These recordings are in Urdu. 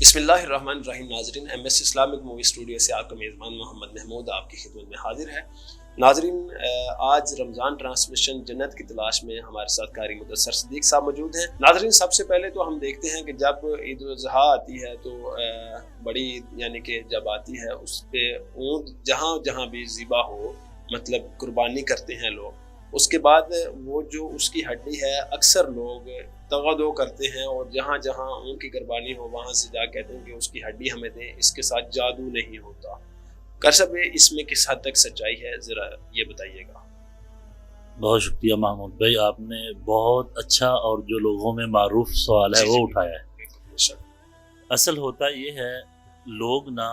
بسم اللہ الرحمن الرحیم. ناظرین، M S Islamic movie studio سے آپ کا میزبان محمد محمود آپ کی خدمت میں حاضر ہے. ناظرین، آج رمضان ٹرانسمیشن جنت کی تلاش میں ہمارے ساتھ قاری مدثر صدیق صاحب موجود ہیں. ناظرین، سب سے پہلے تو ہم دیکھتے ہیں کہ جب عید الاضحیٰ آتی ہے تو بڑی یعنی کہ جب آتی ہے اس پہ اونٹ جہاں جہاں بھی ذبح ہو، مطلب قربانی کرتے ہیں لوگ. اس کے بعد وہ جو اس کی ہڈی ہے اکثر لوگ تغدو کرتے ہیں، اور جہاں جہاں ان کی قربانی ہو وہاں سے جا کہتے ہیں کہ اس کی ہڈی ہمیں دیں، اس کے ساتھ جادو نہیں ہوتا. کرسب اس میں کس حد تک سچائی ہے، ذرا یہ بتائیے گا. بہت شکریہ محمود بھائی، آپ نے بہت اچھا اور جو لوگوں میں معروف سوال ہے وہ اٹھایا ہے. اصل ہوتا یہ ہے، لوگ نہ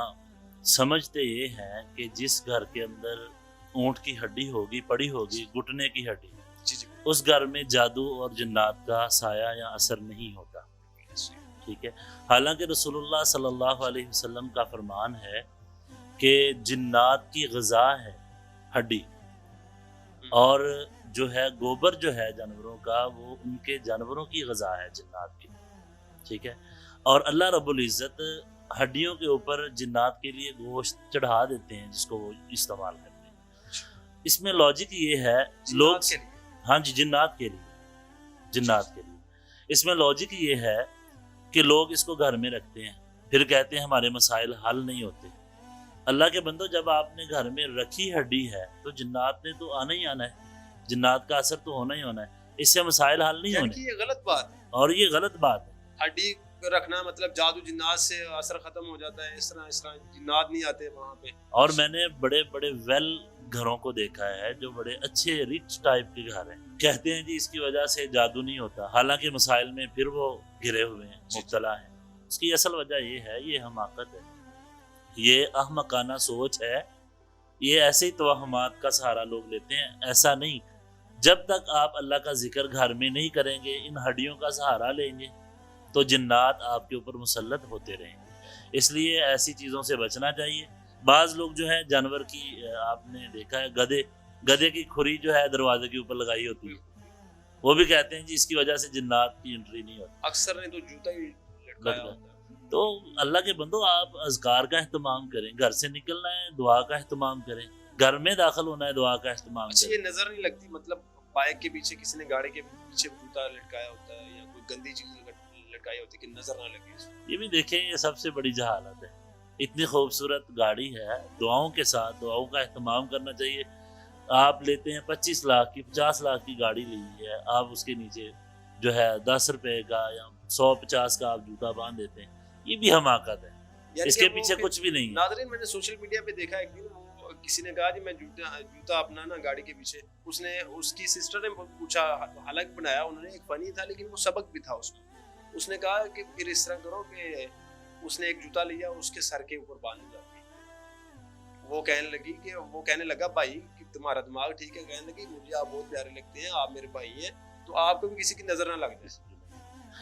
سمجھتے یہ ہیں کہ جس گھر کے اندر اونٹ کی ہڈی ہوگی، پڑی ہوگی گھٹنے کی ہڈی، اس گھر میں جادو اور جنات کا سایہ یا اثر نہیں ہوتا. ٹھیک ہے، حالانکہ رسول اللہ صلی اللہ علیہ وسلم کا فرمان ہے کہ جنات کی غذا ہے ہڈی، اور جو ہے گوبر جو ہے جانوروں کا وہ ان کے جانوروں کی غذا ہے جنات کی. ٹھیک ہے، اور اللہ رب العزت ہڈیوں کے اوپر جنات کے لیے گوشت چڑھا دیتے ہیں جس کو وہ استعمال کرتے ہیں. اس میں لاجک یہ ہے، لوگ ہاں جی جنات کے لیے اس میں لاجک یہ ہے کہ لوگ اس کو گھر میں رکھتے ہیں، پھر کہتے ہیں ہمارے مسائل حل نہیں ہوتے. اللہ کے بندو، جب آپ نے گھر میں رکھی ہڈی ہے تو جنات نے تو آنا ہی آنا ہے، جنات کا اثر تو ہونا ہی ہونا ہے، اس سے مسائل حل نہیں ہونے. یہ غلط بات ہے، اور یہ غلط بات ہے. ہڈی رکھنا مطلب جادو جنات سے اثر ختم ہو جاتا ہے، اس طرح جنات نہیں آتے وہاں پہ. اور میں نے بڑے بڑے ویل گھروں کو دیکھا ہے جو بڑے اچھے ریچ ٹائپ کے گھر ہیں، کہتے ہیں جی اس کی وجہ سے جادو نہیں ہوتا، حالانکہ مسائل میں پھر وہ گھرے ہوئے ہیں، مبتلا ہیں. اس کی اصل وجہ یہ ہے، یہ حماقت ہے، یہ احمقانہ سوچ ہے. یہ ایسے ہی توہمات کا سہارا لوگ لیتے ہیں. ایسا نہیں، جب تک آپ اللہ کا ذکر گھر میں نہیں کریں گے، ان ہڈیوں کا سہارا لیں گے تو جنات آپ کے اوپر مسلط ہوتے رہیں گے. اس لیے ایسی چیزوں سے بچنا چاہیے. بعض لوگ جو ہے جانور کی، آپ نے دیکھا ہے گدھے کی کھری جو ہے دروازے کے اوپر لگائی ہوتی ہے، وہ بھی کہتے ہیں جی اس کی وجہ سے جنات کی انٹری نہیں ہوتی. اکثر نے تو جوتا ہی لٹکایا ہوتا ہے. تو اللہ کے بندو، آپ اذکار کا اہتمام کریں، گھر سے نکلنا ہے دعا کا اہتمام کریں، گھر میں داخل ہونا ہے دعا کا اہتمام کریں. یہ نظر نہیں لگتی، مطلب بائک کے پیچھے کسی نے گاڑی کے پیچھے جوتا لٹکایا ہوتا ہے یا کوئی گندی چیز لٹکائی ہوتی ہے کہ نظر نہ لگے. یہ بھی دیکھیں، یہ سب سے بڑی جہالت ہے. اتنی خوبصورت گاڑی ہے، دعاؤں کے ساتھ دعاؤں کا اہتمام کرنا چاہیے. آپ لیتے ہیں 25 لاکھ کی 50 لاکھ کی گاڑی لی ہے، آپ اس کے نیچے جو ہے 10 روپے کا یا 150 کا آپ جوتا باندھ دیتے ہیں. یہ بھی حماقت ہے، اس کے پیچھے کچھ بھی نہیں ہے. ناظرین، میں نے سوشل میڈیا پہ دیکھا ایک دن، کسی نے کہا جی میں جوتا اپنا نا گاڑی کے پیچھے، اس کی سسٹر نے پوچھا، حالانکہ بنایا انہوں نے ایک فنی تھا لیکن وہ سبق بھی تھا اس میں. اس نے کہا کہ پھر اس طرح کرو کہ اس نے ایک جوتا لیا، اس کے سر کے اوپر باندھ دیا. وہ کہنے لگا بھائی کہ تمہارا دماغ ٹھیک ہے؟ کہنے لگی مجھے آپ بہت پیارے لگتے ہیں، آپ میرے بھائی ہیں، تو آپ کو بھی کسی کی نظر نہ لگ جائے.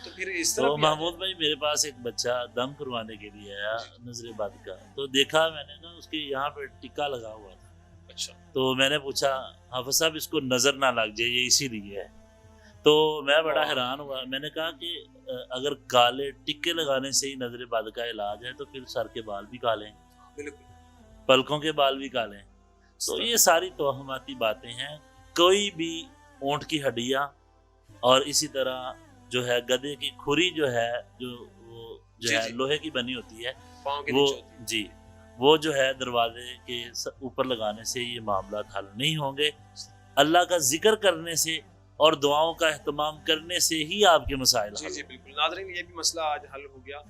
تو پھر اس طرح محمود بھائی، میرے پاس ایک بچہ دم کروانے کے لیے آیا نظر بد کا، تو دیکھا میں نے نا اس کے یہاں پہ ٹکا لگا ہوا تھا. اچھا، تو میں نے پوچھا حافظ صاحب اس کو نظر نہ لگ جائے، یہ اسی لیے ہے. تو میں بڑا حیران ہوا. میں نے کہا کہ اگر کالے ٹکے لگانے سے ہی نظر بد کا علاج ہے تو پھر سر کے بال بھی کالے ہیں، بالکل پلکوں کے بال بھی کالے ہیں. تو یہ ساری توہماتی باتیں ہیں. کوئی بھی اونٹ کی ہڈیاں اور اسی طرح جو ہے گدھے کی کھری جو ہے جو ہے لوہے کی بنی ہوتی ہے، وہ جو ہے دروازے کے اوپر لگانے سے یہ معاملات حل نہیں ہوں گے. اللہ کا ذکر کرنے سے اور دعاؤں کا اہتمام کرنے سے ہی آپ کے مسائل حل. بالکل ناظرین، یہ بھی مسئلہ آج حل ہو گیا.